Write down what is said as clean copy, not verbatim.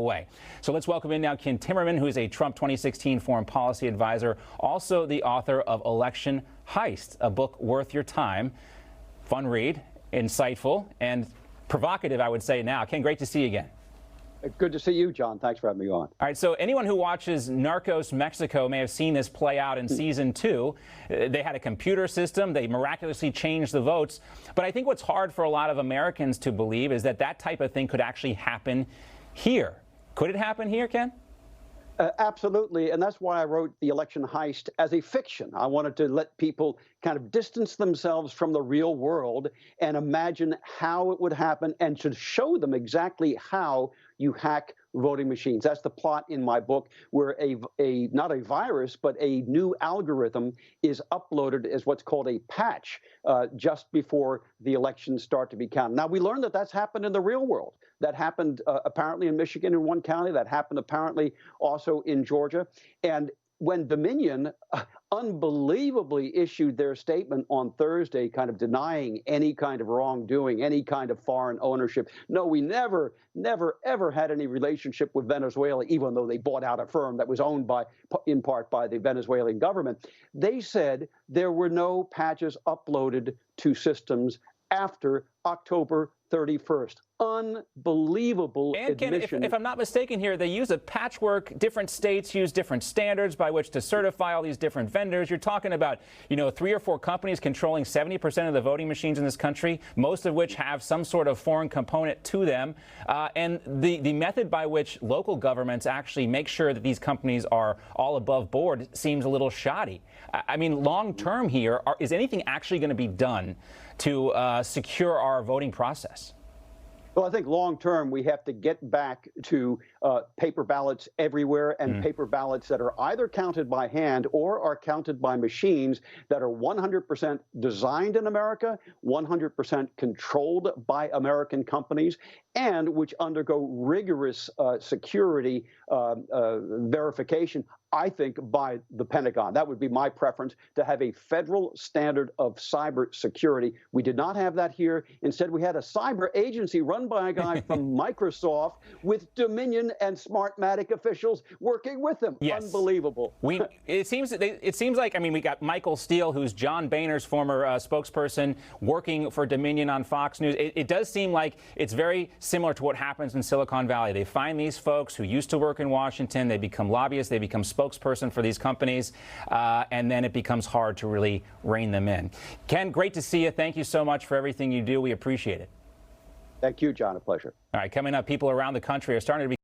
way. So let's welcome in now Ken Timmerman, who is a Trump 2016 foreign policy advisor, also the author of Election Heist, a book worth your time. Fun read, insightful, and provocative, I would say now. Ken, great to see you again. Good to see you, John. Thanks for having me on. All right, so anyone who watches Narcos Mexico may have seen this play out in season 2. They had a computer system. They miraculously changed the votes. But I think what's hard for a lot of Americans to believe is that that type of thing could actually happen here. Could it happen here, Ken? Absolutely, and that's why I wrote The Election Heist as a fiction. I wanted to let people kind of distance themselves from the real world and imagine how it would happen and to show them exactly how you hack voting machines. That's the plot in my book, where not a virus, but a new algorithm is uploaded as what's called a patch just before the elections start to be counted. Now, we learned that that's happened in the real world. That happened apparently in Michigan in one county. That happened apparently also in Georgia. And when Dominion unbelievably issued their statement on Thursday, kind of denying any kind of wrongdoing, any kind of foreign ownership. No, we never, ever had any relationship with Venezuela, even though they bought out a firm that was owned in part by the Venezuelan government. They said there were no patches uploaded to systems after October 31st. Unbelievable admission. Ken, if I'm not mistaken here, they use a patchwork. Different states use different standards by which to certify all these different vendors. You're talking about, 3 or 4 companies controlling 70% of the voting machines in this country, most of which have some sort of foreign component to them. And the method by which local governments actually make sure that these companies are all above board seems a little shoddy. I mean, long term here, is anything actually going to be done to secure our voting process? Well, I think long term, we have to get back to paper ballots everywhere and paper ballots that are either counted by hand or are counted by machines that are 100% designed in America, 100% controlled by American companies, and which undergo rigorous security verification, I think, by the Pentagon. That would be my preference, to have a federal standard of cyber security. We did not have that here. Instead, we had a cyber agency run by a guy from Microsoft with Dominion and Smartmatic officials working with them. Yes. Unbelievable. It seems like, we got Michael Steele, who's John Boehner's former spokesperson, working for Dominion on Fox News. It does seem like it's very similar to what happens in Silicon Valley. They find these folks who used to work in Washington, they become lobbyists, they become spokesperson for these companies, and then it becomes hard to really rein them in. Ken, great to see you. Thank you so much for everything you do. We appreciate it. Thank you, John. A pleasure. All right, coming up, people around the country are starting to be